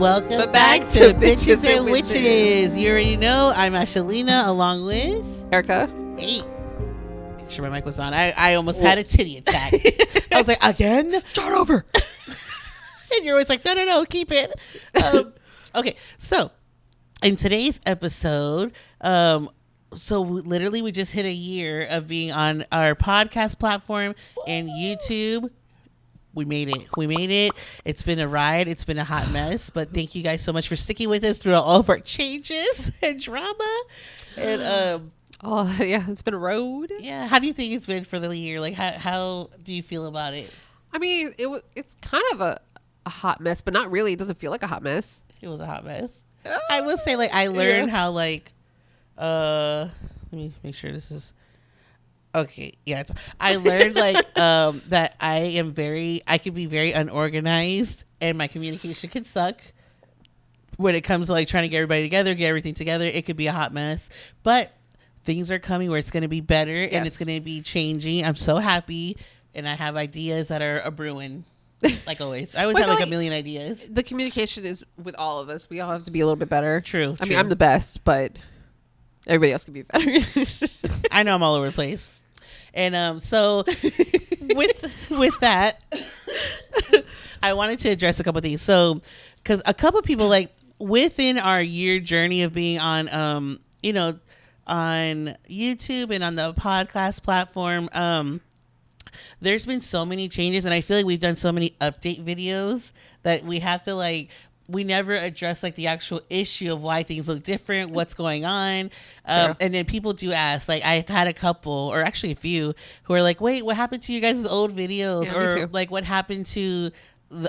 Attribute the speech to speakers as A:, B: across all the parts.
A: Welcome back to Bitches and Witches. You already know I'm Ashelina along with
B: Erica.
A: Hey. Make sure my mic was on. I almost had a titty attack. I was like, again?
B: Start over.
A: And you're always like, no, keep it. Okay, so in today's episode, literally we just hit a year of being on our podcast platform and YouTube. We made it. It's been a ride. It's been a hot mess. But thank you guys so much for sticking with us through all of our changes and drama. And
B: it's been a road.
A: Yeah. How do you think it's been for the year? Like, how do you feel about it?
B: I mean, it's kind of a hot mess, but not really. It doesn't feel like a hot mess.
A: It was a hot mess. I will say, like, I learned how, like, let me make sure this is. Okay, yeah. I learned like that I can be very unorganized, and my communication can suck when it comes to like trying to get everybody together, get everything together. It could be a hot mess, but things are coming where it's going to be better. Yes. And it's going to be changing. I'm so happy, and I have ideas that are a brewing. Like always, I always have like a million ideas.
B: The communication is with all of us. We all have to be a little bit better.
A: True.
B: I mean, I'm the best, but everybody else can be better.
A: I know I'm all over the place. And so with that, I wanted to address a couple of things. So, because a couple of people, like, within our year journey of being on, on YouTube and on the podcast platform, there's been so many changes, and I feel like we've done so many update videos that we have to, like, we never address like the actual issue of why things look different, what's going on. And then people do ask, like, I've had a couple, or actually a few, who are like, wait, what happened to you guys' old videos?
B: Yeah,
A: or like, what happened to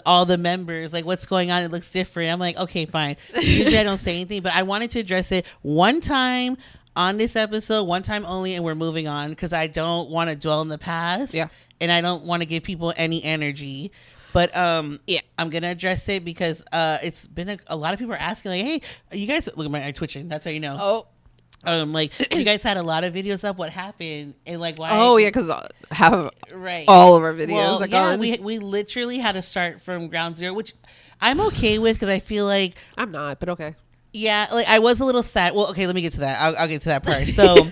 A: all the members? Like, what's going on? It looks different. I'm like, okay, fine. Usually I don't say anything, but I wanted to address it one time on this episode, one time only, and we're moving on because I don't want to dwell in the past.
B: Yeah.
A: And I don't want to give people any energy. But yeah, I'm gonna address it because it's been a lot of people are asking, like, hey, are you guys, look at my eye twitching, that's how you know. Like, you guys had a lot of videos up, what happened? And like, why?
B: Oh yeah, because half
A: right,
B: all of our videos are gone.
A: We literally had to start from ground zero, which I'm okay with because I feel like
B: I'm not, but okay.
A: Yeah, like I was a little sad. Well, okay, let me get to that. I'll get to that part. So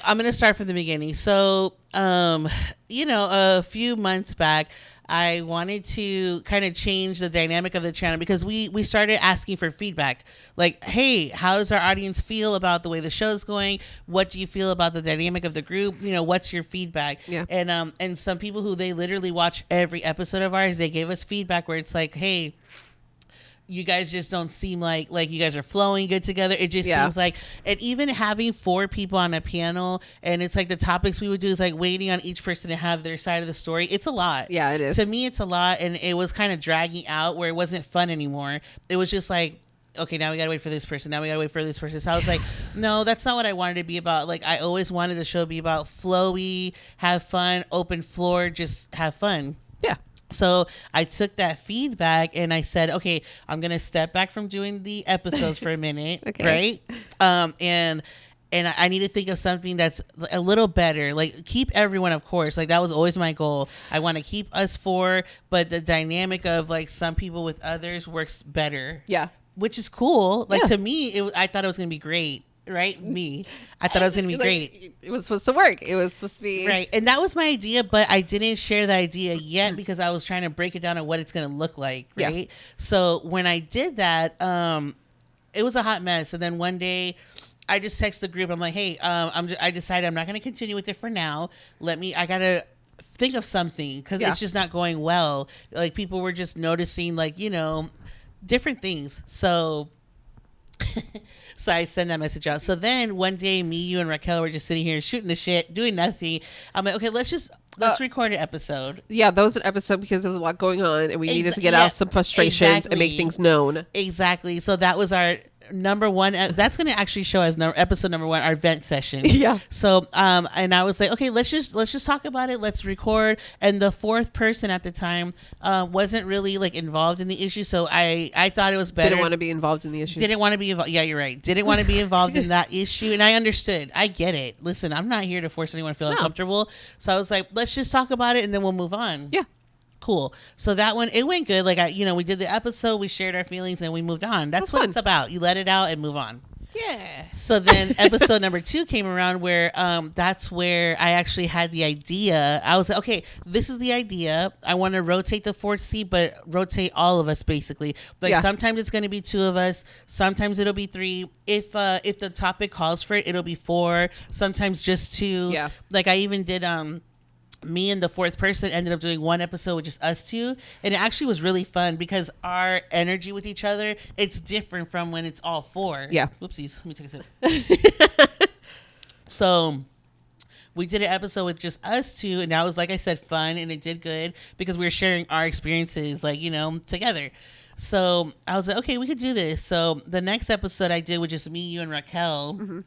A: I'm gonna start from the beginning. So a few months back, I wanted to kind of change the dynamic of the channel because we started asking for feedback. Like, hey, how does our audience feel about the way the show's going? What do you feel about the dynamic of the group? What's your feedback?
B: Yeah.
A: And some people who they literally watch every episode of ours, they gave us feedback where it's like, hey, you guys just don't seem like you guys are flowing good together. It just seems like, and even having 4 people on a panel, and it's like the topics we would do is like waiting on each person to have their side of the story. It's a lot.
B: Yeah, it is.
A: To me, it's a lot, and it was kind of dragging out where it wasn't fun anymore. It was just like, okay, now we gotta wait for this person. Now we gotta wait for this person. So I was like, no, that's not what I wanted to be about. Like, I always wanted the show to be about flowy, have fun, open floor, just have fun.
B: Yeah.
A: So I took that feedback and I said, okay, I'm going to step back from doing the episodes for a minute.
B: Okay.
A: Right. And I need to think of something that's a little better. Like, keep everyone, of course. Like, that was always my goal. I want to keep us 4, but the dynamic of like some people with others works better.
B: Yeah.
A: Which is cool. Like, to me, I thought it was going to be great. Right? I thought it was going to be great.
B: It was supposed to work. It was supposed to be.
A: Right. And that was my idea, but I didn't share the idea yet because I was trying to break it down on what it's going to look like. Right. Yeah. So when I did that, it was a hot mess. And then one day I just texted the group. I'm like, hey, I decided I'm not going to continue with it for now. I got to think of something because it's just not going well. Like, people were just noticing, like, different things. So I send that message out. So then one day, me, you, and Raquel were just sitting here shooting the shit, doing nothing. I'm like, okay, let's record an episode.
B: Yeah, that was an episode because there was a lot going on, and we needed to get out some frustrations and make things known.
A: Exactly. So that was our number one. That's going to actually show as episode number 1, our vent session.
B: Yeah.
A: So and I was like, okay, let's just talk about it. Let's record. And the 4th person at the time wasn't really like involved in the issue, so I thought it was better.
B: Didn't want to be involved in the issue.
A: Didn't want to be involved. Yeah, you're right. Didn't want to be involved in that issue, and I understood. I get it. Listen, I'm not here to force anyone to feel uncomfortable. So I was like, let's just talk about it, and then we'll move on.
B: Yeah.
A: cool. So that one, it went good. Like, we did the episode, we shared our feelings, and we moved on. That's what it's about. You let it out and move on.
B: Yeah.
A: So then episode number 2 came around where that's where I actually had the idea. I was like, okay, this is the idea. I want to rotate the 4th seat, but rotate all of us basically. Like sometimes it's going to be 2 of us. Sometimes it'll be 3. If the topic calls for it, it'll be 4. Sometimes just 2.
B: Yeah.
A: Like I even did me and the 4th person ended up doing one episode with just us 2, and it actually was really fun because our energy with each other, it's different from when it's all 4.
B: Yeah.
A: Whoopsies. Let me take a sip. So we did an episode with just us 2, and that was, like I said, fun, and it did good because we were sharing our experiences, like, together. So I was like, okay, we could do this. So the next episode I did with just me, you, and Raquel,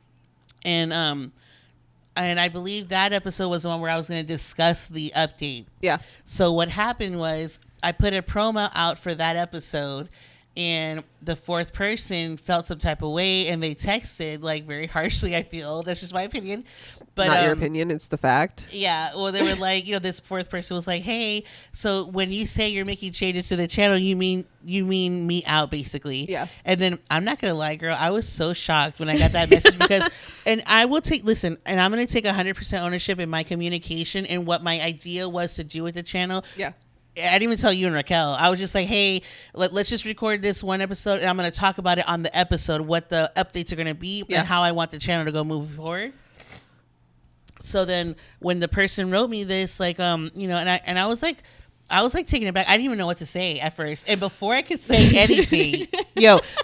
A: and I believe that episode was the one where I was going to discuss the update.
B: Yeah.
A: So what happened was I put a promo out for that episode, and the 4th person felt some type of way, and they texted like very harshly. I feel that's just my opinion, but
B: not your opinion. It's the fact.
A: Yeah. Well, they were like, this 4th person was like, hey, so when you say you're making changes to the channel, you mean me out basically.
B: Yeah.
A: And then I'm not gonna lie, girl, I was so shocked when I got that message because, and I will and I'm gonna take 100% ownership in my communication and what my idea was to do with the channel.
B: Yeah.
A: I didn't even tell you and Raquel. I was just like, hey, let's just record this one episode, and I'm going to talk about it on the episode, what the updates are going to be, and how I want the channel to go moving forward. So then when the person wrote me this, like, and I was like taken aback. I didn't even know what to say at first. And before I could say anything,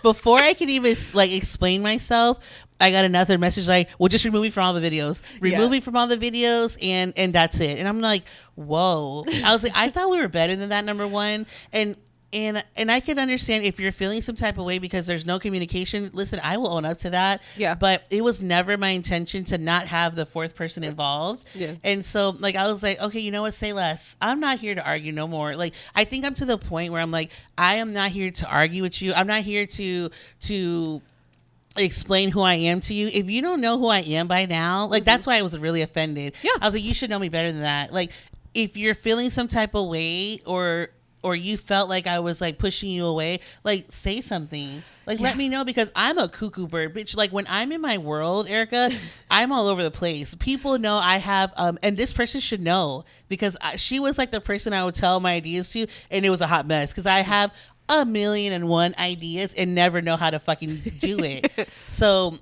A: before I could even like explain myself, I got another message like, well, just remove me from all the videos. Remove me from all the videos, and that's it. And I'm like, whoa. I was like, I thought we were better than that, number one. And I can understand if you're feeling some type of way because there's no communication. Listen, I will own up to that.
B: Yeah.
A: But it was never my intention to not have the 4th person involved. Yeah. And so, like, I was like, okay, you know what? Say less. I'm not here to argue no more. Like, I think I'm to the point where I'm like, I am not here to argue with you. I'm not here to explain who I am to you. If you don't know who I am by now, like, that's why I was really offended. Yeah. I was like, you should know me better than that. Like, if you're feeling some type of way or you felt like I was like pushing you away, like say something. Like let me know, because I'm a cuckoo bird, bitch. Like when I'm in my world, Erica, I'm all over the place. People know I have, and this person should know because she was like the person I would tell my ideas to, and it was a hot mess because I have 1,000,001 ideas and never know how to fucking do it. So,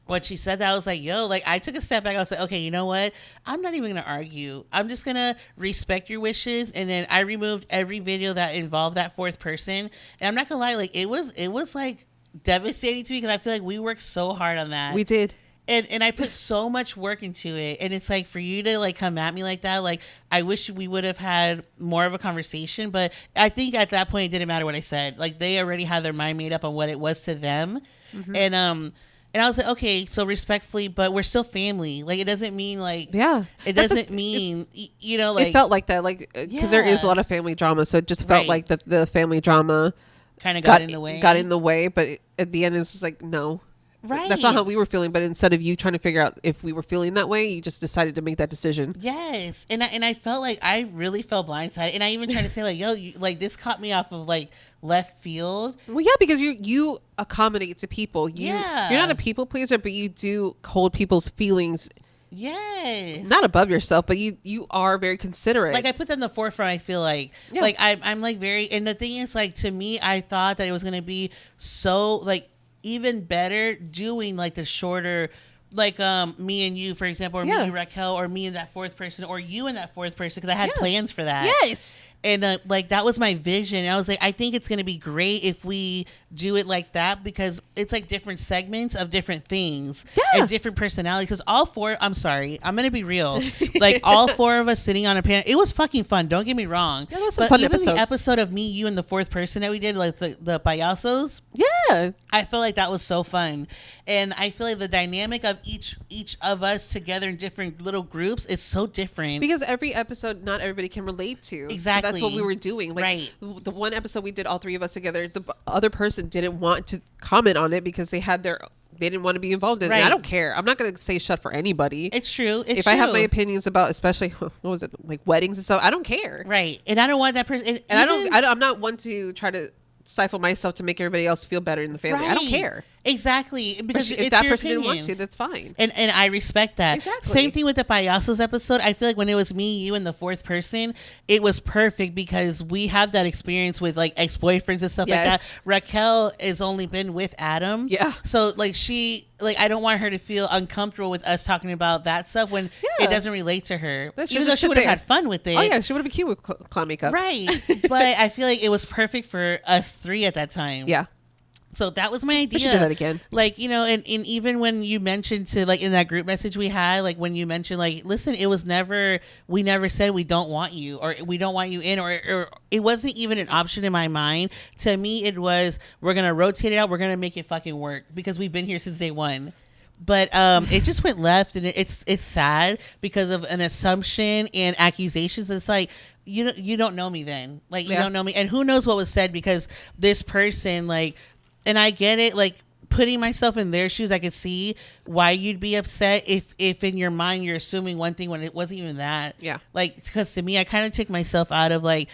A: when she said that, I was like, yo, like I took a step back. I was like, okay, you know what? I'm not even going to argue. I'm just going to respect your wishes. And then I removed every video that involved that 4th person. And I'm not going to lie, like it was like devastating to me because I feel like we worked so hard on that.
B: We did.
A: And I put so much work into it. And it's like for you to like come at me like that, like I wish we would have had more of a conversation. But I think at that point, it didn't matter what I said. Like they already had their mind made up on what it was to them. Mm-hmm. And I was like, okay, so respectfully, but we're still family. Like, it doesn't mean like, it doesn't mean, like.
B: It felt like that, like, because there is a lot of family drama. So it just felt like the family drama
A: kind of got in the way.
B: Got in the way. But at the end, it's just like, no. Right. That's not how we were feeling. But instead of you trying to figure out if we were feeling that way, you just decided to make that decision.
A: Yes. And I felt like I really felt blindsided. And I even tried to say like, yo, like this caught me off of like left field.
B: Well, yeah, because you accommodate to people. You're not a people pleaser, but you do hold people's feelings.
A: Yes.
B: Not above yourself, but you are very considerate.
A: Like I put that in the forefront. I feel like like I'm like very, and the thing is like to me, I thought that it was going to be so like even better doing like the shorter, like me and you, for example, or me and Raquel, or me and that 4th person, or you and that 4th person, because I had plans for that.
B: Yes.
A: And like that was my vision. And I was like, I think it's going to be great if we do it like that, because it's like different segments of different things and different personalities. Because all 4, I'm sorry, I'm going to be real. Like all 4 of us sitting on a panel, it was fucking fun. Don't get me wrong.
B: Yeah, those but fun
A: even
B: episodes.
A: The episode of me, you, and the 4th person that we did, like the payasos.
B: Yeah.
A: I feel like that was so fun. And I feel like the dynamic of each of us together in different little groups is so different.
B: Because every episode, not everybody can relate to.
A: Exactly.
B: So that's what we were doing. Like the one episode we did all 3 of us together, the other person didn't want to comment on it because they had they didn't want to be involved in it. And I don't care. I'm not going to say shut for anybody.
A: It's true.
B: If I have my opinions about, especially what was it, like weddings and stuff, I don't care.
A: Right. And I don't want that person.
B: And I'm not one to try to stifle myself to make everybody else feel better in the family. Right. I don't care.
A: Exactly. Because
B: if that person didn't want to, that's fine.
A: And I respect that.
B: Exactly.
A: Same thing with the Payasos episode. I feel like when it was me, you, and the fourth person, it was perfect because we have that experience with like ex-boyfriends and stuff like that. Raquel has only been with Adam.
B: Yeah.
A: So like I don't want her to feel uncomfortable with us talking about that stuff when it doesn't relate to her. Even though she would have had fun with it.
B: Oh yeah, she would have been cute with clown makeup.
A: Right. But I feel like it was perfect for us three at that time.
B: Yeah.
A: So that was my idea.
B: We should do that again.
A: Like, you know, and even when you mentioned to like in that group message we had, like when you mentioned like, listen, we never said we don't want you or we don't want you in or it wasn't even an option in my mind. To me, it was, we're going to rotate it out. We're going to make it fucking work because we've been here since day one. But it just went left and it's sad because of an assumption and accusations. It's like, you don't know me then. Like, you don't know me. And who knows what was said because this person like, and I get it, like putting myself in their shoes, I could see why you'd be upset if in your mind you're assuming one thing when it wasn't even that.
B: Yeah.
A: Like, because to me, I kind of take myself out of like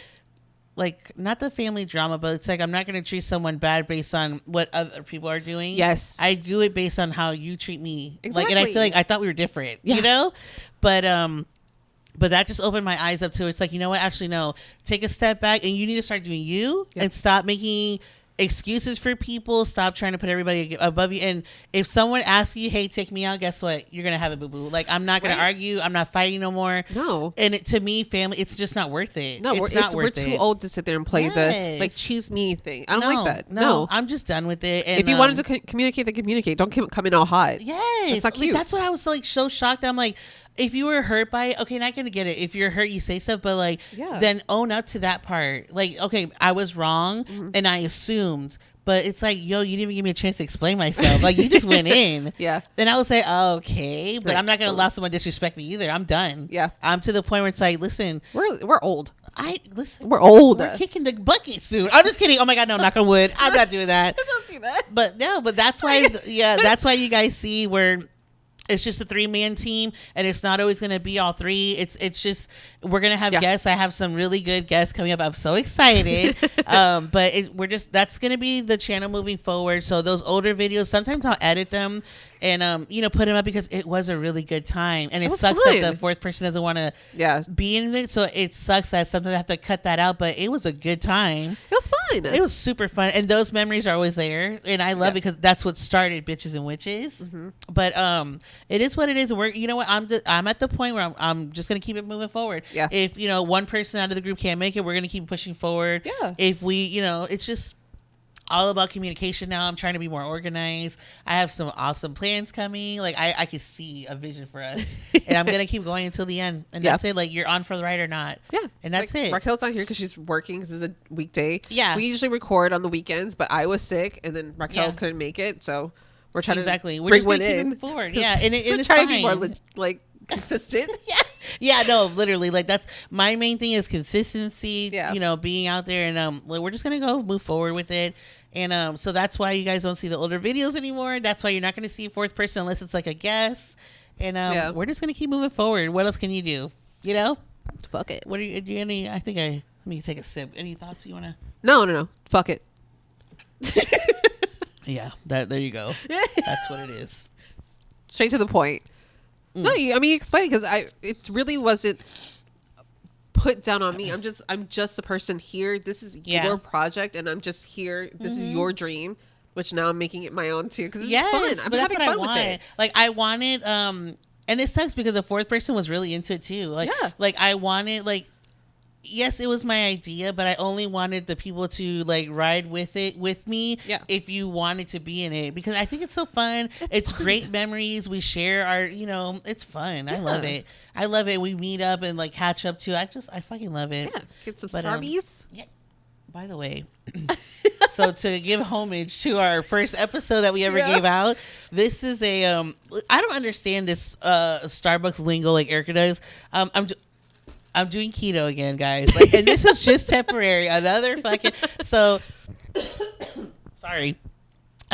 A: not the family drama, but it's like I'm not going to treat someone bad based on what other people are doing.
B: Yes.
A: I do it based on how you treat me.
B: Exactly.
A: Like, and I feel like I thought we were different, you know? But that just opened my eyes up to it's like, you know what? Actually, no. Take a step back and you need to start doing you and stop making excuses for people. Stop trying to put everybody above you. And if someone asks you, hey, take me out, guess what? You're gonna have a boo-boo. Like, I'm not gonna argue. I'm not fighting no more.
B: No.
A: And to me, family, it's just not worth it.
B: No, we're too old to sit there and play the like choose me thing. I don't like that. No,
A: I'm just done with it. And
B: if you wanted to communicate, then communicate. Don't come in all hot.
A: Yes,
B: that's not cute.
A: Like, that's what I was like so shocked. I'm like, if you were hurt by it, okay, not gonna get it. If you're hurt, you say stuff, but like, then own up to that part. Like, okay, I was wrong and I assumed. But it's like, yo, you didn't even give me a chance to explain myself. Like, you just went in.
B: Yeah.
A: Then I would say, okay, but I'm not going to allow someone to disrespect me either. I'm done.
B: Yeah.
A: I'm to the point where it's like, listen.
B: We're old.
A: We're
B: old.
A: We're kicking the bucket soon. I'm just kidding. Oh, my God, no, knock on wood. I'm not doing that.
B: Don't do that.
A: But that's why, that's why you guys see where it's just a 3-man team and it's not always going to be all three. It's just, we're going to have guests. I have some really good guests coming up. I'm so excited. But that's going to be the channel moving forward. So those older videos, sometimes I'll edit them and, put them up because it was a really good time. And it sucks that the fourth person doesn't want to be in it. So it sucks that sometimes I have to cut that out, but it was a good time.
B: It was fun.
A: It was super fun. And those memories are always there. And I love it because that's what started Bitches and Witches. Mm-hmm. But, it is what it is. We're, you know what? I'm at the point where I'm just going to keep it moving forward.
B: Yeah.
A: If, one person out of the group can't make it, we're going to keep pushing forward.
B: Yeah.
A: If we, it's just all about communication now. I'm trying to be more organized. I have some awesome plans coming. Like I can see a vision for us and I'm going to keep going until the end. And that's it. Like, you're on for the ride or not.
B: Yeah.
A: And that's it.
B: Raquel's not here because she's working because it's a weekday.
A: Yeah.
B: We usually record on the weekends, but I was sick and then Raquel couldn't make it. So we're trying to bring one in.
A: Forward. Yeah. And it's
B: trying
A: fine.
B: to be more consistent.
A: Yeah, no, literally, like, that's my main thing is consistency. Being out there, and we're just gonna go move forward with it. And so that's why you guys don't see the older videos anymore. That's why you're not gonna see a fourth person unless it's like a guest. And we're just gonna keep moving forward. What else can you do?
B: Fuck it.
A: What do you any? Let me take a sip. Any thoughts you wanna?
B: No. Fuck it.
A: Yeah, there you go. That's what it is.
B: Straight to the point. No, explain it because it really wasn't put down on me. I'm just the person here. This is your project, and I'm just here. This is your dream, which now I'm making it my own too because it's fun. I'm having fun with it.
A: Like, I wanted, and it sucks because the fourth person was really into it too. Like I wanted, like, yes, it was my idea, but I only wanted the people to like ride with it with me.
B: Yeah.
A: If you wanted to be in it, because I think it's so fun. It's fun. Great memories. We share our, it's fun. Yeah. I love it. We meet up and like catch up too. I fucking love it.
B: Yeah. Get some Starbies.
A: Yeah. By the way, so to give homage to our first episode that we ever gave out, this is a I don't understand this Starbucks lingo like Erica does. I'm doing keto again, guys. Like, and this is just temporary. Another fucking sorry.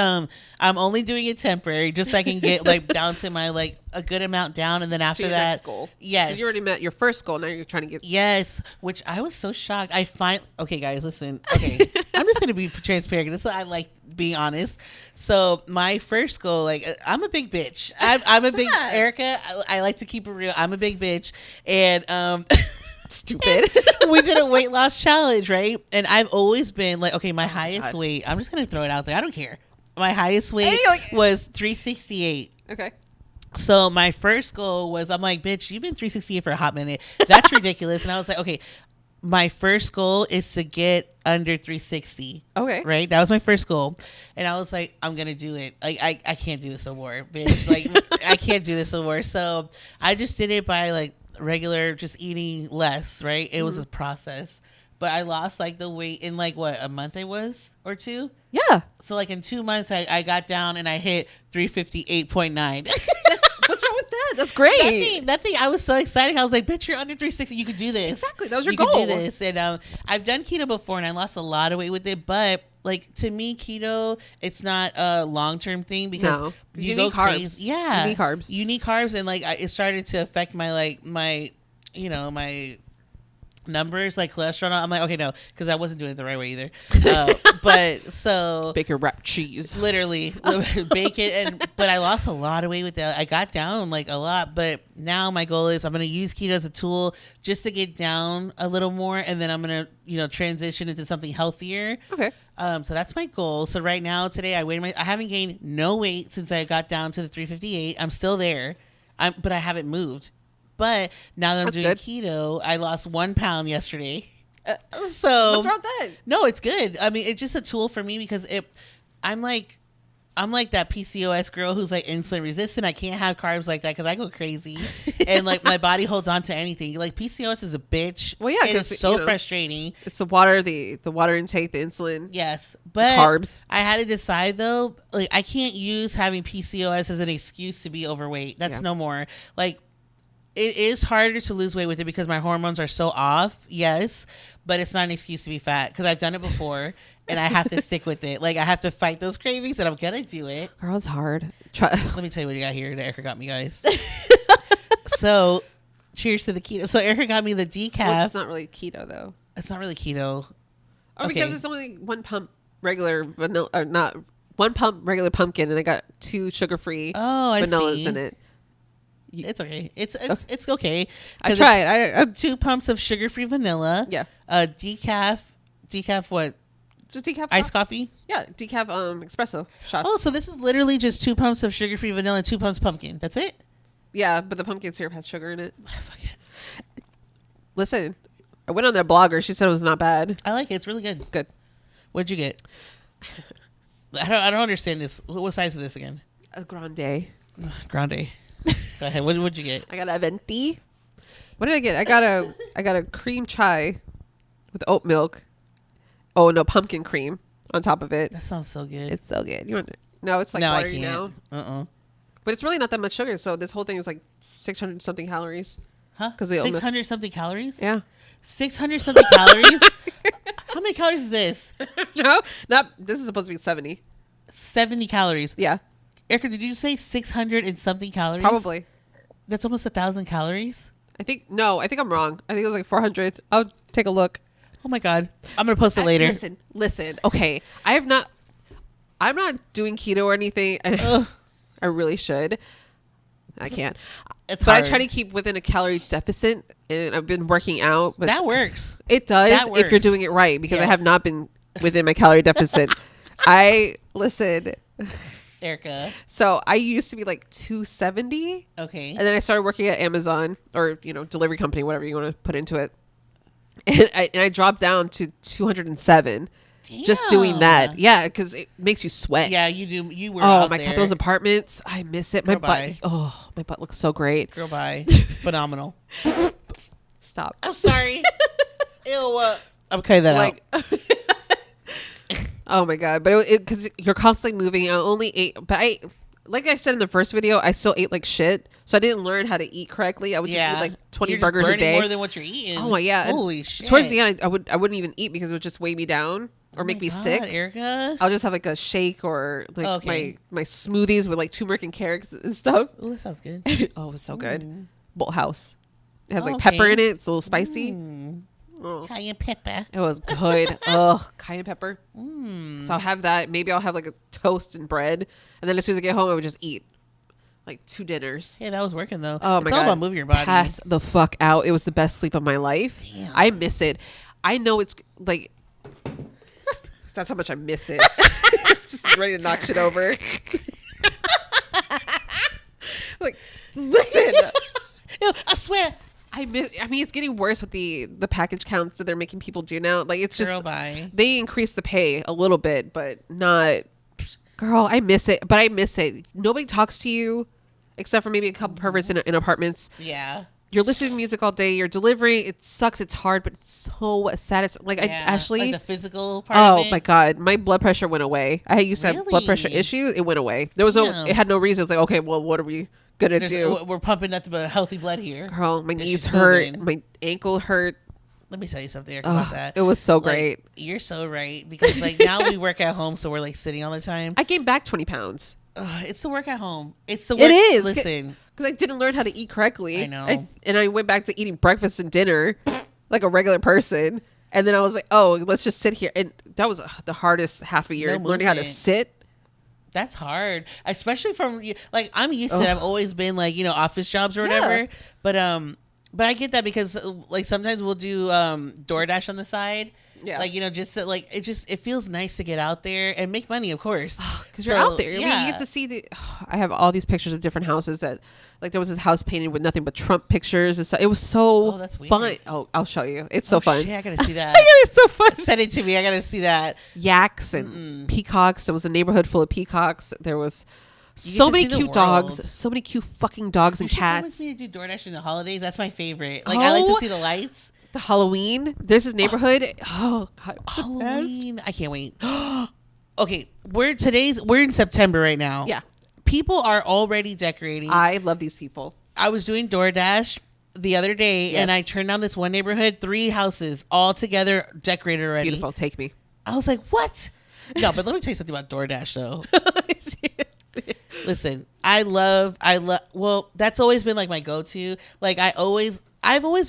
A: I'm only doing it temporary, just so I can get like down to my like a good amount down, and then after that,
B: next goal.
A: Yes,
B: you already met your first goal. Now you're trying to get
A: which I was so shocked. Okay, guys, listen. Okay, I'm just gonna be transparent. This is I like being honest. So my first goal, like I'm a big bitch. I'm a big Erica. I like to keep it real. I'm a big bitch, and
B: stupid.
A: We did a weight loss challenge, right? And I've always been like, okay, my highest weight. I'm just gonna throw it out there. I don't care. My highest weight was 368.
B: Okay.
A: So my first goal was, I'm like, bitch, you've been 368 for a hot minute. That's ridiculous. And I was like, okay, my first goal is to get under 360.
B: Okay.
A: Right? That was my first goal. And I was like, I'm going to do it. Like, I can't do this no more, bitch. Like, I can't do this no more. So I just did it by like regular, just eating less, right? It was a process. But I lost like the weight in like what, a month it was or two?
B: Yeah.
A: So like in 2 months, I got down and I hit 358.9.
B: What's wrong with that? That's great.
A: Nothing. I was so excited. I was like, bitch, you're under 360. You could do this.
B: Exactly. That was your
A: you
B: goal.
A: You could do this. And I've done keto before and I lost a lot of weight with it. But like to me, keto, it's not a long-term thing because you go
B: carbs.
A: Crazy. Yeah.
B: You need carbs.
A: You need carbs. And like it started to affect my my numbers, like cholesterol. I'm like, okay, no, because I wasn't doing it the right way either. But so
B: bacon wrapped cheese,
A: literally bacon, but I lost a lot of weight with that. I got down like a lot, but now my goal is I'm going to use keto as a tool just to get down a little more, and then I'm going to transition into something healthier.
B: Okay.
A: So that's my goal. So right now, today, I haven't gained no weight since I got down to the 358. I'm still there, but I haven't moved. But now that I'm doing keto, I lost 1 pound yesterday. So
B: what's wrong with that?
A: No, it's good. I mean, it's just a tool for me because I'm like that PCOS girl who's like insulin resistant. I can't have carbs like that because I go crazy, and like my body holds on to anything. Like PCOS is a bitch.
B: Well, yeah,
A: it's so frustrating.
B: It's the water, the water intake, the insulin.
A: Yes, but
B: carbs.
A: I had to decide though. Like I can't use having PCOS as an excuse to be overweight. That's no more. Like. It is harder to lose weight with it because my hormones are so off, yes, but it's not an excuse to be fat because I've done it before and I have to stick with it. Like, I have to fight those cravings and I'm going to do it.
B: Girl, it's hard.
A: Let me tell you what you got here that Erica got me, guys. So, cheers to the keto. So, Erica got me the decaf.
B: Well, it's not really keto, though.
A: It's not really keto.
B: Oh, okay. Because it's only 1 pump regular vanilla, or not 1 pump regular pumpkin, and I got 2 sugar-free vanillas in it.
A: It's okay. It's okay.
B: I tried. I
A: 2 pumps of sugar-free vanilla.
B: Yeah.
A: Decaf what?
B: Just decaf
A: iced coffee?
B: Yeah, decaf espresso shots.
A: Oh, so this is literally just 2 pumps of sugar-free vanilla and 2 pumps pumpkin. That's it?
B: Yeah, but the pumpkin syrup has sugar in it.
A: Fuck it.
B: Listen, I went on their blogger. She said it was not bad.
A: I like it. It's really good.
B: Good.
A: What'd you get? I don't understand this. What size is this again?
B: A grande.
A: Grande. Go ahead. What'd you get?
B: I got a venti. What did I get? I got a cream chai with oat milk. Oh no, pumpkin cream on top of it.
A: That sounds so good.
B: It's so good. You want it? No, it's like watery now. But it's really not that much sugar. So this whole thing is like 600 something calories.
A: Huh? 600 something calories?
B: Yeah.
A: 600 something calories? How many calories is this?
B: No, not. This is supposed to be 70.
A: 70 calories.
B: Yeah.
A: Erica, did you say 600 and something calories?
B: Probably.
A: That's almost 1,000 calories?
B: I think I'm wrong. I think it was like 400. I'll take a look.
A: Oh my God. I'm going to post it later.
B: Listen. Okay. I'm not doing keto or anything. I really should. I can't.
A: It's hard.
B: I try to keep within a calorie deficit, and I've been working out. But
A: that works.
B: It does if you're doing it right, because I have not been within my calorie deficit. Listen.
A: Erica.
B: So I used to be like 270.
A: Okay.
B: And then I started working at Amazon or, delivery company, whatever you want to put into it. And I dropped down to 207. Damn. Just doing that. Yeah, because it makes you sweat.
A: Yeah, you do. You were
B: out my God, those apartments. I miss it.
A: Girl,
B: my butt looks so great.
A: Girl, bye. Phenomenal.
B: Stop.
A: I'm sorry. Ew. I'm cutting that out.
B: Oh my God. But because you're constantly moving. I only ate, but like I said in the first video, I still ate like shit. So I didn't learn how to eat correctly. I would just eat like 20 burgers a day.
A: More than what you're eating.
B: Oh my, yeah.
A: Holy shit.
B: Towards the end, I wouldn't even eat because it would just weigh me down. or make me sick,
A: Erica.
B: I'll just have like a shake or like my smoothies with like turmeric and carrots and stuff.
A: Oh, that sounds good.
B: Oh, it's so good. Bolthouse. It has like pepper in it. It's a little spicy.
A: Cayenne pepper.
B: It was good. Cayenne pepper. So I'll have that. Maybe I'll have like a toast and bread, and then as soon as I get home, I would just eat like 2 dinners.
A: Yeah, that was working though.
B: Oh
A: It's
B: my
A: all
B: God.
A: about moving your body.
B: Pass the fuck out. It was the best sleep of my life.
A: Damn.
B: I miss it. I know it's like that's how much I miss it. Just ready to knock shit over. Like, listen.
A: Ew, I swear.
B: I mean, it's getting worse with the package counts that they're making people do now. Like, it's just they increase the pay a little bit, but not. Girl, I miss it. But I miss it. Nobody talks to you except for maybe a couple perverts in apartments.
A: Yeah.
B: You're listening to music all day. You're delivering. It sucks. It's hard, but it's so satisfying. Like, I actually,
A: like the physical part of it.
B: My God, my blood pressure went away. I used to have blood pressure issues. It went away. There was it had no reason. It's like, okay, well, what are we gonna do?
A: We're pumping nothing but healthy blood here.
B: Girl, my knees hurt. My ankle hurt.
A: Let me tell you something about that.
B: It was so great.
A: Like, you're so right, because like now we work at home, so we're like sitting all the time.
B: I gained back 20 pounds.
A: It's the work at home. It's the work.
B: It is.
A: Listen,
B: because I didn't learn how to eat correctly.
A: I know.
B: And I went back to eating breakfast and dinner like a regular person. And then I was like, oh, let's just sit here. And that was the hardest half a year, learning how to sit.
A: That's hard, especially from like I'm used to it. I've always been like, office jobs or whatever. But I get that because like sometimes we'll do DoorDash on the side. Yeah. Like, just to, like it feels nice to get out there and make money, of course.
B: Because you're out there. Yeah. I mean, you get to see I have all these pictures of different houses that, like, there was this house painted with nothing but Trump pictures and stuff. It was so
A: that's weird.
B: fun. Oh, I'll show you. It's so fun.
A: Shit, I gotta see that.
B: It's so fun.
A: Send it to me. I gotta see that.
B: Yaks and peacocks. There was a neighborhood full of peacocks. There was so many cute dogs. So many cute fucking dogs and cats.
A: You should me to do DoorDash in the holidays. That's my favorite. Like, I like to see the lights.
B: The Halloween. There's this neighborhood. Oh God,
A: Halloween. I can't wait. Okay, we're in September right now.
B: Yeah.
A: People are already decorating.
B: I love these people.
A: I was doing DoorDash the other day, and I turned down this one neighborhood, 3 houses all together decorated already.
B: Beautiful. Take me.
A: I was like, what? No, but let me tell you something about DoorDash though. Listen, I love, well, that's always been like my go-to. Like I've always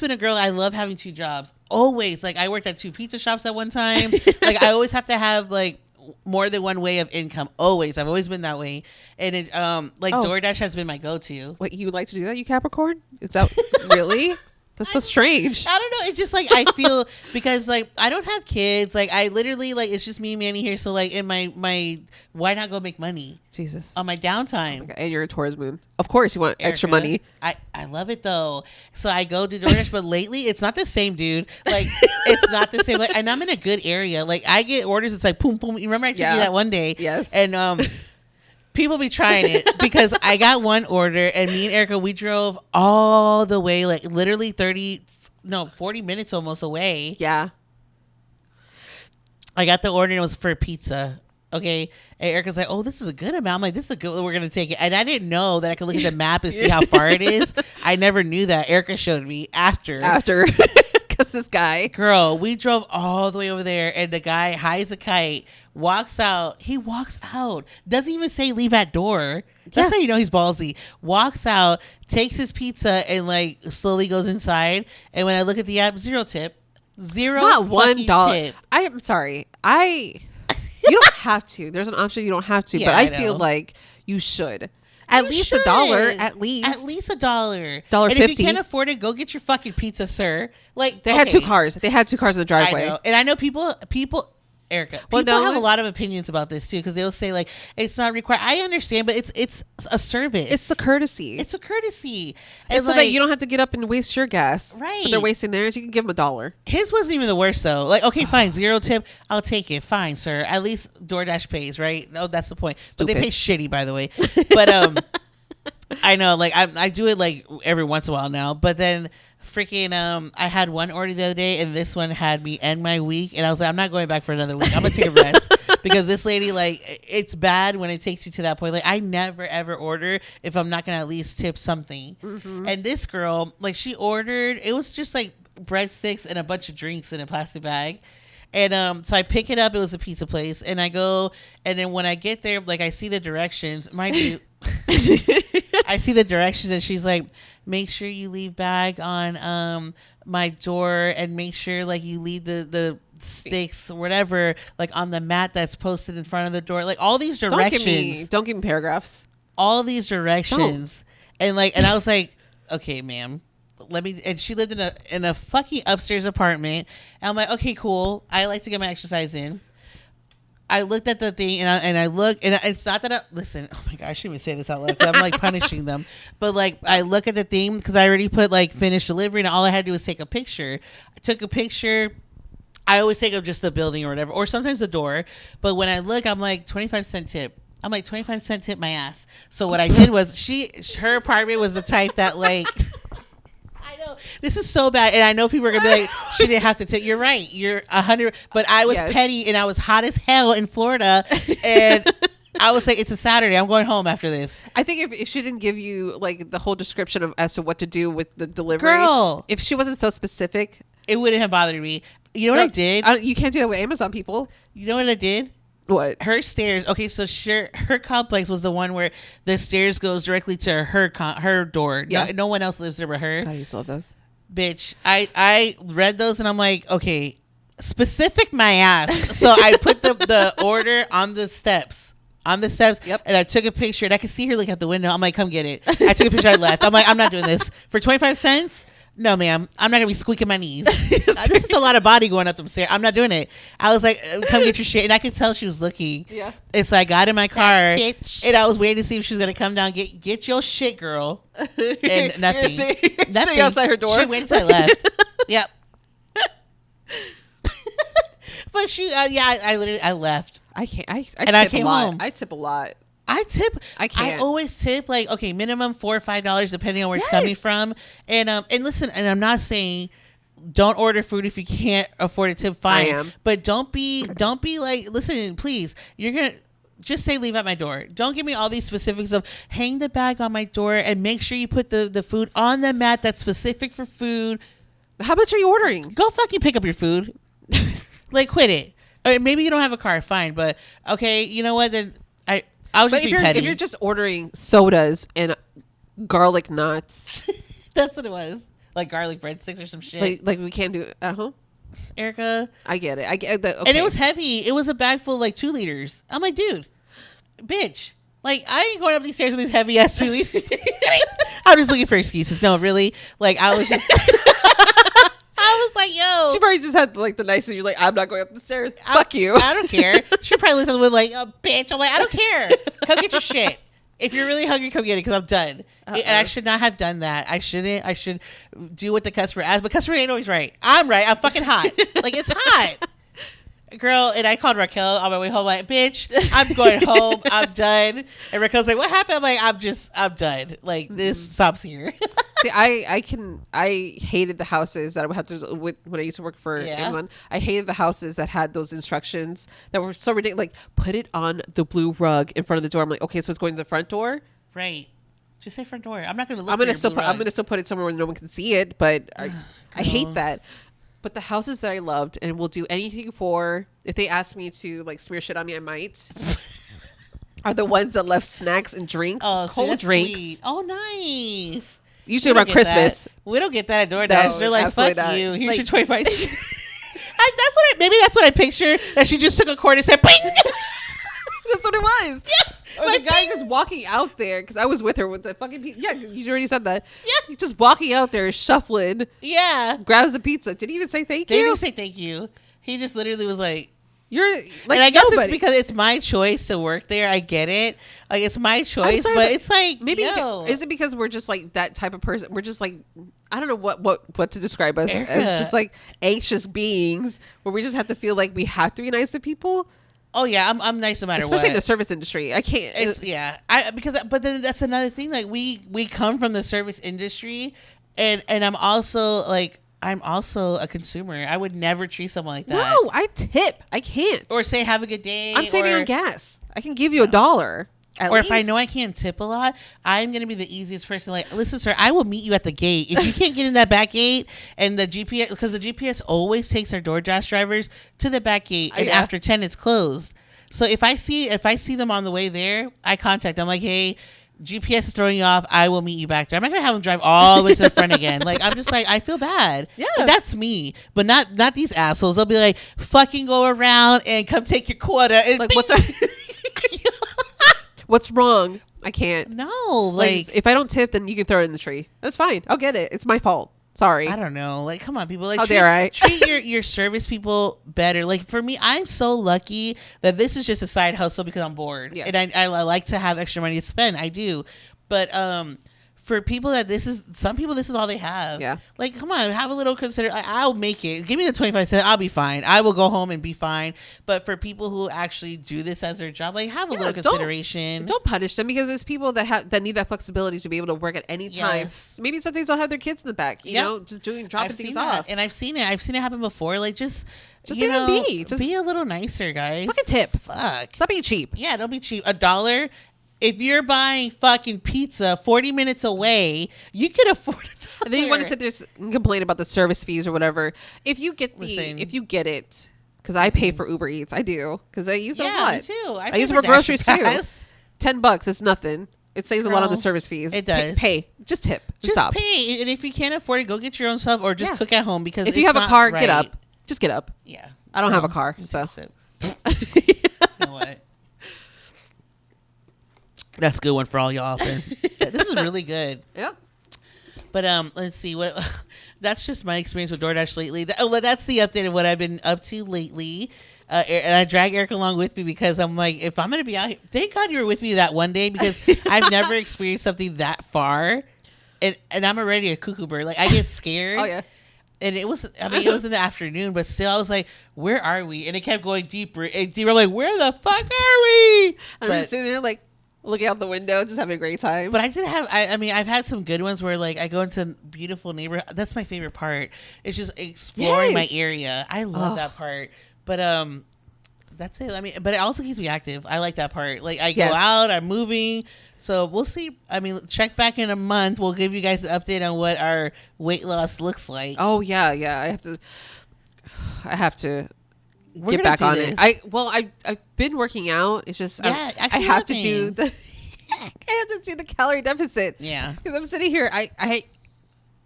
A: been a girl. I love having 2 jobs. Always. Like I worked at 2 pizza shops at one time. Like I always have to have like more than one way of income. Always. I've always been that way. And it DoorDash has been my go-to.
B: What, you like to do that, you Capricorn? Is that really? That's so strange.
A: I don't know. It's just like I feel because like I don't have kids. Like I literally like it's just me and Manny here. So like in my why not go make money?
B: Jesus.
A: On my downtime.
B: Oh, and you're a Taurus moon. Of course you want extra money.
A: I love it though. So I go to DoorDash, but lately it's not the same, dude. Like it's not the same. Like, and I'm in a good area. Like I get orders. It's like boom, boom. You remember I took you that one day?
B: Yes.
A: And people be trying it because I got one order and me and Erica, we drove all the way, like literally 40 minutes almost away.
B: Yeah.
A: I got the order and it was for pizza. Okay. And Erica's like, oh, this is a good amount. I'm like, this is a good, we're going to take it. And I didn't know that I could look at the map and see how far it is. I never knew that. Erica showed me after.
B: Because this guy.
A: Girl, we drove all the way over there and the guy hides a kite, walks out. He walks out. Doesn't even say leave at door. That's how you know he's ballsy. Walks out, takes his pizza and like slowly goes inside. And when I look at the app, 0 tip. Not $1 tip.
B: I am sorry. You don't have to. There's an option you don't have to, but I feel like you should. At least $1. At least
A: $1.
B: $1.50.
A: And if you can't afford it, go get your fucking pizza, sir. Like
B: they had 2 cars. They had 2 cars in the driveway.
A: I know. And I know people. Erica, people have a lot of opinions about this too because they'll say like it's not required. I understand, but it's a service.
B: It's the courtesy.
A: It's a courtesy.
B: And so that you don't have to get up and waste your gas.
A: Right.
B: But they're wasting theirs. You can give them $1.
A: His wasn't even the worst though. Like, okay, fine, 0 tip. I'll take it. Fine, sir. At least DoorDash pays, right? No, that's the point.
B: Stupid.
A: But they pay shitty, by the way. But I know, like I do it like every once in a while now. But then freaking I had one order the other day and this one had me end my week and I was like, I'm not going back for another week. I'm gonna take a rest because this lady, like, it's bad when it takes you to that point. Like I never ever order if I'm not gonna at least tip something. And this girl, like, she ordered, it was just like breadsticks and a bunch of drinks in a plastic bag. And so I pick it up. It was a pizza place, and I go, and then when I get there, like I see the directions. Mind you, I see the directions, and she's like, make sure you leave bag on my door, and make sure like you leave the sticks or whatever like on the mat that's posted in front of the door. Like all these directions.
B: Don't give me paragraphs.
A: All these directions. Don't. And I was like, okay, ma'am. Let me. And she lived in a fucking upstairs apartment. And I'm like, okay, cool. I like to get my exercise in. I looked at the thing and I look, and it's not that listen. Oh my god, I shouldn't even say this out loud. I'm like punishing them. But like I look at the thing because I already put like finished delivery, and all I had to do was take a picture. I took a picture. I always take up just the building or whatever, or sometimes the door. But when I look, I'm like 25-cent tip. I'm like 25-cent tip my ass. So what I did was her apartment was the type that like. This is so bad, and I know people are gonna be like, she didn't have to tip. You're right, you're 100. But I was petty, and I was hot as hell in Florida, and I was like, it's a Saturday, I'm going home after this.
B: I think if she didn't give you like the whole description of as to what to do with the delivery,
A: girl,
B: if she wasn't so specific,
A: it wouldn't have bothered me. You know what I did?
B: You can't do that with Amazon people.
A: You know what I did?
B: What?
A: Her stairs. Okay, so her complex was the one where the stairs goes directly to her door.
B: Yeah.
A: No one else lives there but her.
B: God, I used to love those.
A: Bitch, I read those and I'm like, okay, specific my ass. So I put the order on the steps.
B: Yep.
A: And I took a picture, and I could see her look out the window. I'm like, come get it. I took a picture. I left. I'm like, I'm not doing this for 25 cents. No, ma'am. I'm not gonna be squeaking my knees. This is a lot of body going up them stairs. I'm not doing it. I was like, come get your shit. And I could tell she was looking.
B: Yeah.
A: And so I got in my car, bitch,
B: and
A: I was waiting to see if she was gonna come down, get your shit, girl. And nothing.
B: Nothing outside her door.
A: She went until I left. Yep. But she, I left.
B: I can't. I
A: and I came home.
B: I tip a lot.
A: I tip.
B: I can't.
A: I always tip like, okay, minimum $4 or $5 depending on where it's coming from. And listen, and I'm not saying don't order food if you can't afford to tip. Fine,
B: I am.
A: But don't be like, listen, please. You're gonna just say leave at my door. Don't give me all these specifics of hang the bag on my door and make sure you put the food on the mat that's specific for food.
B: How much are you ordering?
A: Go fucking pick up your food. Like, quit it. Or maybe you don't have a car, fine. But okay, you know what? Then I was just being petty.
B: If you're just ordering sodas and garlic nuts,
A: that's what it was. Like garlic breadsticks or some shit.
B: Like we can't do it at home.
A: Erica,
B: I get it. I get that. Okay.
A: And it was heavy. It was a bag full of like 2 liters. I'm like, dude, bitch. Like, I ain't going up these stairs with these heavy ass 2 liters. I'm just looking for excuses. No, really. Like, I was just. I was like, yo.
B: She probably just had like the nicest. You're like, I'm not going up the stairs. Fuck you.
A: I don't care. She probably looked at the window like, oh, bitch. I'm like, I don't care. Come get your shit. If you're really hungry, come get it because I'm done. And I should not have done that. I shouldn't. I should do what the customer asks. But customer ain't always right. I'm right. I'm fucking hot. Like, it's hot. Girl, and I called Raquel on my way home like, bitch, I'm going home. I'm done. And Raquel's like, what happened? I'm like, I'm done. Like, this stops here.
B: See, I hated the houses that I would have to when I used to work for Amazon. I hated the houses that had those instructions that were so ridiculous. Like, put it on the blue rug in front of the door. I'm like, okay, so it's going to the front door,
A: right? Just say front door. I'm not going to look.
B: I'm going to still put it somewhere where no one can see it. But I hate that. But the houses that I loved and will do anything for, if they ask me to like smear shit on me, I might. Are the ones that left snacks and drinks, cold drinks. Sweet.
A: Oh, nice.
B: Usually around Christmas.
A: We don't get that at DoorDash. They're like, fuck not. You. Here's
B: like,
A: your 25 maybe that's what I picture. That she just took a cord and said, bing!
B: That's what it was.
A: Yeah.
B: Or like, the guy just walking out there, because I was with her with the fucking pizza. Yeah, you already said that. Yeah. He's just walking out there, shuffling.
A: Yeah.
B: Grabs the pizza. Did he even say thank you?
A: They didn't say thank you. He just literally was like,
B: you're like,
A: and I guess it's because it's my choice to work there. I get it. Like, it's my choice, but it's like,
B: maybe
A: yo.
B: Is it because we're just like that type of person? We're just like, I don't know what to describe us as, just like anxious beings where we just have to feel like we have to be nice to people.
A: Oh yeah, I'm nice no matter
B: what. Especially in the
A: what.
B: service industry. I can't.
A: But then that's another thing. Like we come from the service industry, and I'm also a consumer. I would never treat someone like that.
B: No, I tip. I can't.
A: Or say have a good day.
B: I'm saving on gas. I can give you $1.
A: Or if I know I can't tip a lot, I'm going to be the easiest person. Like, listen, sir, I will meet you at the gate. If you can't get in that back gate and the GPS, because the GPS always takes our DoorDash drivers to the back gate, and after 10, it's closed. So if I see them on the way there, I contact them like, hey, GPS is throwing you off. I will meet you back there. I'm not gonna have them drive all the way to the front again. Like, I'm just like, I feel bad. Yeah, like, that's me, but not these assholes. They'll be like, fucking go around and come take your quarter. And
B: like, what's wrong? I can't.
A: No, like
B: if I don't tip, then you can throw it in the tree. That's fine. I'll get it. It's my fault. Sorry.
A: I don't know. Like, come on, people. Like,
B: how dare I?
A: Treat your service people better. Like, for me, I'm so lucky that this is just a side hustle because I'm bored. Yeah. And I like to have extra money to spend. I do. But for people that some people, this is all they have. Yeah. Like, come on, have a little I'll make it. Give me the 25 cents. I'll be fine. I will go home and be fine. But for people who actually do this as their job, like, have a little consideration.
B: Don't punish them, because it's people that need that flexibility to be able to work at any time. Yes. Maybe some days they'll have their kids in the back, you know, just dropping things off.
A: And I've seen it happen before. Like, just be a little nicer, guys.
B: Fucking tip.
A: Fuck.
B: Stop being cheap.
A: Yeah, don't be cheap. $1. If you're buying fucking pizza 40 minutes away, you can afford $1.
B: And then you want to sit there and complain about the service fees or whatever. If you get it, because I pay for Uber Eats, I do, because I use it a lot.
A: Me too.
B: I use it for groceries too. $10, it's nothing. It saves a lot on the service fees.
A: It does.
B: Pay. Just tip.
A: Just pay. And if you can't afford it, go get your own stuff or just cook at home, because
B: if you have a car, get up. Just get up.
A: Yeah.
B: I don't have a car, so.
A: You know what? That's a good one for all y'all out there. This is really good.
B: Yeah.
A: But let's see what. That's just my experience with DoorDash lately. That's the update of what I've been up to lately. And I drag Eric along with me because I'm like, if I'm gonna be out here, thank God you were with me that one day, because I've never experienced something that far, and I'm already a cuckoo bird. Like, I get scared.
B: Oh yeah.
A: And it was in the afternoon, but still I was like, where are we? And it kept going deeper and deeper. I'm like, where the fuck are we?
B: I'm just sitting there like, looking out the window, just having a great time.
A: But I did have, I've had some good ones where, like, I go into beautiful neighborhood. That's my favorite part. It's just exploring my area. I love that part. But that's it. I mean, but it also keeps me active. I like that part. Like, I go out, I'm moving. So we'll see. I mean, check back in a month. We'll give you guys an update on what our weight loss looks like.
B: Oh yeah. I have to get back on it. I've been working out. It's just I have to do the calorie deficit.
A: Yeah,
B: because I'm sitting here. I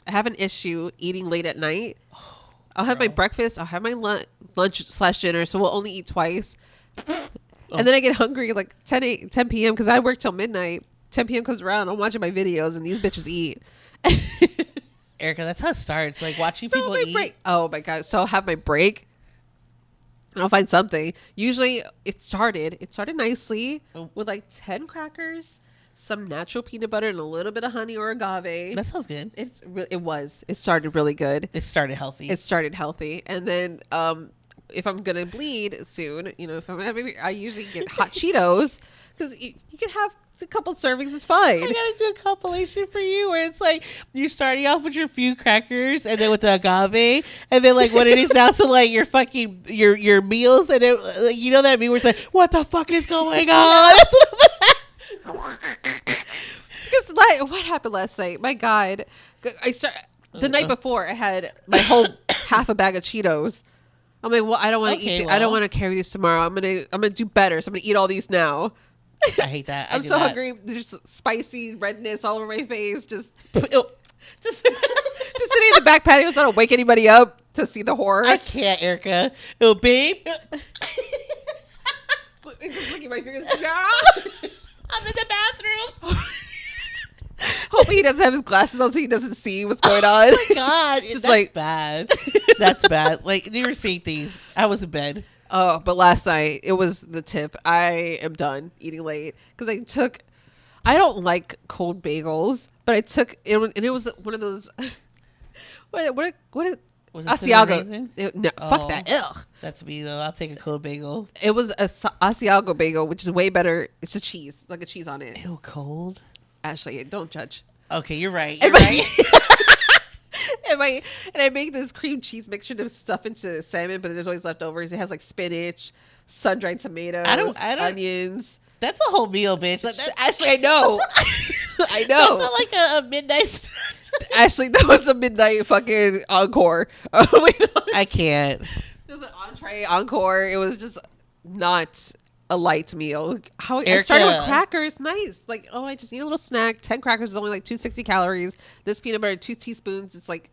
B: have an issue eating late at night. I'll have my breakfast. I'll have my lunch/dinner. So we'll only eat twice. And then I get hungry like 10 p.m. because I work till midnight. 10 p.m. comes around. I'm watching my videos and these bitches eat.
A: Erica, that's how it starts. Like, watching people eat.
B: Break. Oh my God. So I'll have my break. I'll find something. Usually it started nicely with like 10 crackers, some natural peanut butter, and a little bit of honey or agave.
A: That sounds good.
B: It started really good.
A: It started healthy.
B: And then if I'm going to bleed soon, you know, I usually get hot Cheetos, because you can have a couple servings. It's fine.
A: I gotta do a compilation for you where it's like you're starting off with your few crackers and then with the agave, and then like what it is now, so like your fucking your meals, and it, like, you know that meme where it's like, what the fuck is going on?
B: Because what happened last night? My God, the night before I had my whole half a bag of Cheetos. I'm like, well, I don't want to eat. I don't want to carry these tomorrow. I'm gonna do better. So I'm gonna eat all these now.
A: I hate that.
B: I'm so hungry. There's spicy redness all over my face. Just sitting in the back patio so I don't wake anybody up to see the horror.
A: I can't, Erica. Oh, babe.
B: Just looking at my fingers.
A: I'm in the bathroom.
B: Hopefully he doesn't have his glasses on so he doesn't see what's going on.
A: Oh my God. That's bad. That's bad. Like, you were seeing things. I was in bed.
B: Oh, but last night it was the tip. I am done eating late because I don't like cold bagels, but I took it, and it was one of those. What
A: was it?
B: Asiago. Fuck that. Ugh.
A: That's me though. I'll take a cold bagel.
B: It was a Asiago bagel, which is way better. It's a cheese, like a cheese on it.
A: Ew, cold.
B: Ashley, don't judge.
A: Okay, you're right. You're right.
B: And I make this cream cheese mixture to stuff into salmon, but there's always leftovers. It has like spinach, sun-dried tomatoes, onions.
A: That's a whole meal, bitch.
B: Actually, I know. I know.
A: That's like a midnight.
B: Actually, that was a midnight fucking encore.
A: I can't.
B: It was an entree encore. It was just not a light meal. I started with crackers. Nice. Like, oh, I just need a little snack. 10 crackers is only like 260 calories. This peanut butter, 2 teaspoons. It's like,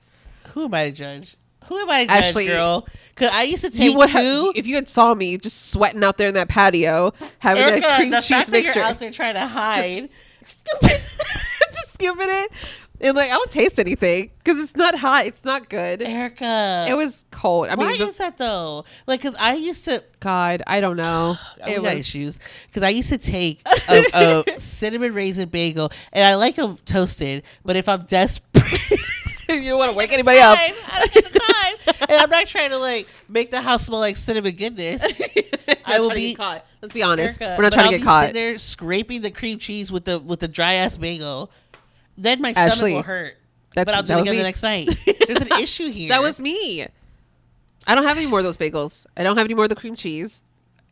A: who am I to judge? Who am I to judge,
B: Ashley,
A: girl? Because I used to take
B: if you had saw me just sweating out there in that patio, having
A: Erica,
B: that cream
A: the
B: cheese
A: fact
B: mixture.
A: That you're out there trying to hide.
B: Just skipping it. And like, I don't taste anything because it's not hot. It's not good.
A: Erica.
B: It was cold. I mean,
A: why is that though? Like, because I used to.
B: God, I don't know.
A: It was issues. Because I used to take a cinnamon raisin bagel, and I like them toasted. But if I'm desperate,
B: you don't want to wake anybody up.
A: I don't get the time, and I'm not trying to like make the house smell like cinnamon goodness. I will be
B: caught. Let's be honest.
A: Erica,
B: we're not trying to get caught.
A: Sitting there scraping the cream cheese with the dry ass bagel. Then my
B: Ashley,
A: stomach will hurt. But I'll do it again the next night. There's an issue here.
B: That was me. I don't have any more of those bagels. I don't have any more of the cream cheese.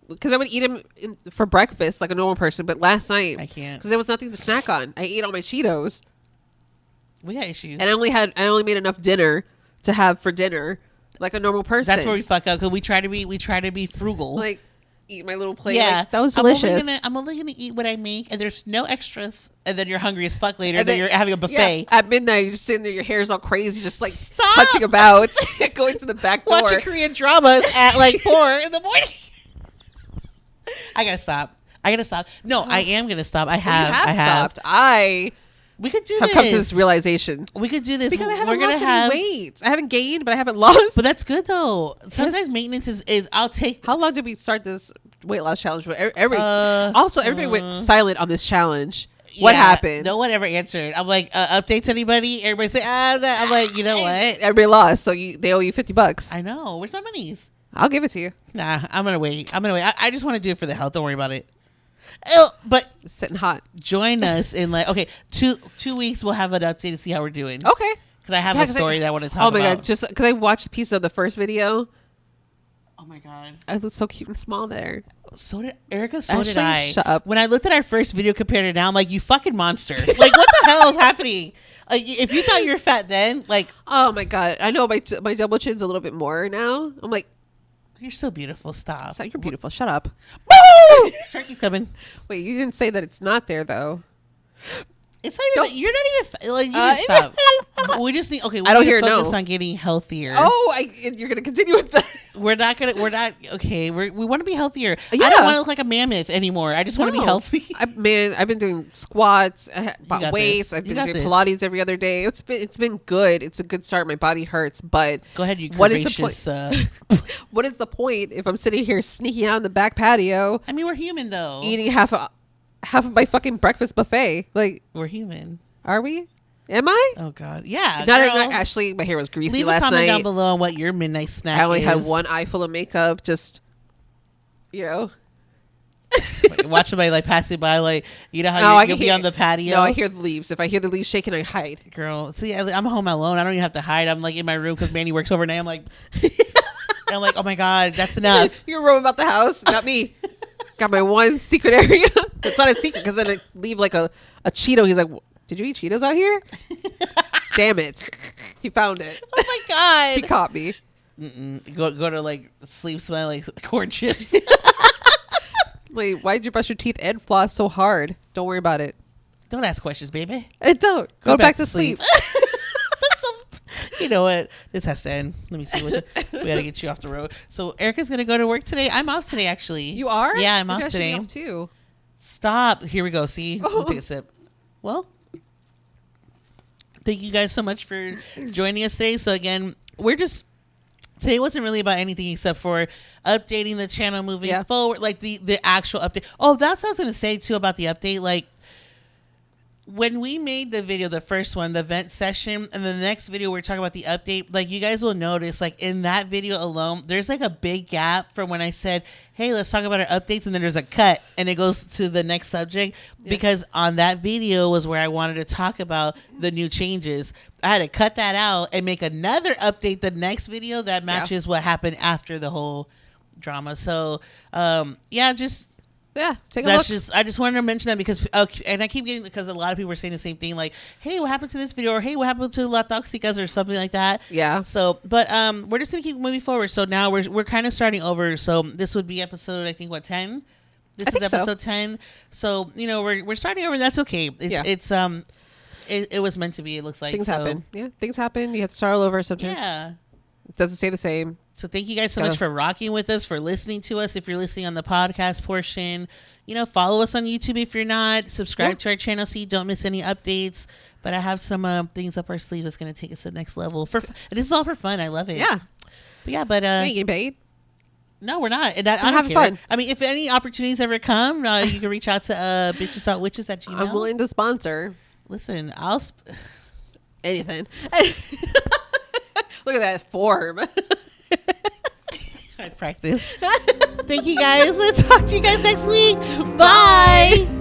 B: Because I would eat them for breakfast like a normal person. But last night,
A: I can't.
B: Because there was nothing to snack on. I ate all my Cheetos.
A: We got issues.
B: And I only made enough dinner to have for dinner like a normal person.
A: That's where we fuck up because we try to be frugal.
B: Like, eat my little plate.
A: Yeah,
B: like, that was delicious.
A: I'm only gonna eat what I make, and there's no extras. And then you're hungry as fuck later. And then you're having a buffet.
B: Yeah, at midnight, you're just sitting there, your hair's all crazy, just like touching about, going to the back door,
A: watching Korean dramas at like 4 in the morning. I gotta stop. No, I am gonna stop. I have
B: stopped.
A: We could do
B: have
A: this.
B: come to this realization.
A: We could do this
B: because I haven't lost any weight. I haven't gained, but I haven't lost.
A: But that's good though. Sometimes maintenance is I'll take.
B: How long did we start this weight loss challenge? Everybody went silent on this challenge. What happened?
A: No one ever answered. I'm like, updates anybody? Everybody say, no. I'm like, you know what?
B: Everybody lost, so they owe you $50.
A: I know. Where's my monies?
B: I'll give it to you.
A: Nah, I'm gonna wait. I just want to do it for the health. Don't worry about it. But
B: it's sitting hot.
A: Join us in like 2 weeks. We'll have an update to see how we're doing.
B: Okay.
A: Because I have a story that I want to talk about.
B: Oh my god! Just because I watched a piece of the first video.
A: Oh my god!
B: I looked so cute and small there.
A: So did Erica. So
B: Ashley,
A: did I.
B: Shut up.
A: When I looked at our first video compared to now, I'm like, you fucking monster! Like, what the hell is happening? Like, if you thought you were fat then, like,
B: oh my god! I know my double chin's a little bit more now. I'm like,
A: you're so beautiful. Stop.
B: You're beautiful. Shut up.
A: Woo! Turkey's coming.
B: Wait, you didn't say that it's not there though.
A: It's not even. You're not even. Like, you need to stop. We just need. Okay,
B: I don't hear
A: focus on getting healthier.
B: Oh, you're gonna continue with that.
A: We're not. Okay, we want to be healthier.
B: Yeah.
A: I don't want to look like a mammoth anymore. I just want to be healthy.
B: I've been doing squats, bought weights. I've been doing Pilates every other day. It's been good. It's a good start. My body hurts, but
A: go ahead. You curvaceous.
B: What is the point if I'm sitting here sneaking out in the back patio?
A: I mean, we're human though.
B: Eating half of my fucking breakfast buffet. Like,
A: we're human.
B: Are we? Am I?
A: Oh god, yeah.
B: Not actually. My hair was greasy last night.
A: Leave a comment down below on what your midnight snack is.
B: I only had one eye full of makeup. Just,
A: watch somebody like passing by, like, you know how you'll be on the patio.
B: No, I hear the leaves. If I hear the leaves shaking, I hide.
A: Girl, see, I'm home alone. I don't even have to hide. I'm like in my room because Manny works overnight. I'm like, oh my god, that's enough.
B: You're roaming about the house, not me. Got my one secret area. It's not a secret because then I leave like a Cheeto. He's like, did you eat Cheetos out here? Damn it. He found it.
A: Oh my god.
B: He caught me.
A: Go to like sleep smelling like corn chips.
B: Wait, why did you brush your teeth and floss so hard? Don't worry about it.
A: Don't ask questions, baby.
B: And don't. Go back to sleep.
A: You know what? This has to end. Let me see. We gotta get you off the road. So Erica's gonna go to work today. I'm off today, actually.
B: You are?
A: Yeah, I'm off today.
B: Off too.
A: Stop. Here we go. See, we'll take a sip. Well, thank you guys so much for joining us today. So again, today wasn't really about anything except for updating the channel moving forward, like the actual update. Oh, that's what I was gonna say too about the update. Like, when we made the video, the first one, the vent session, and the next video we're talking about the update, like, you guys will notice, like, in that video alone, there's like a big gap from when I said, hey, let's talk about our updates, and then there's a cut and it goes to the next subject, because on that video was where I wanted to talk about the new changes. I had to cut that out and make another update the next video that matches what happened after the whole drama. So just
B: Yeah, take a look.
A: I just wanted to mention that because, and I keep getting, because a lot of people are saying the same thing, like, hey, what happened to this video? Or hey, what happened to La Toxicas or something like that?
B: Yeah.
A: So, but we're just going to keep moving forward. So now we're kind of starting over. So this would be episode, I think, what, 10? This is episode 10. So, you know, we're starting over. That's okay. It was meant to be, it looks like.
B: Things happen. Yeah, things happen. You have to start all over sometimes.
A: Yeah.
B: It doesn't stay the same.
A: So thank you guys so much for rocking with us, for listening to us. If you're listening on the podcast portion, you know, follow us on YouTube if you're not. Subscribe to our channel so you don't miss any updates. But I have some things up our sleeves that's going to take us to the next level. And this is all for fun. I love it.
B: Yeah.
A: But
B: you ain't getting paid.
A: No, we're not. And I don't
B: having
A: care.
B: fun.
A: I mean, if any opportunities ever come, you can reach out to bitches.witches@gmail.
B: I'm willing to sponsor.
A: Listen,
B: anything. Look at that form.
A: I practice. Thank you guys. Let's talk to you guys next week. Bye.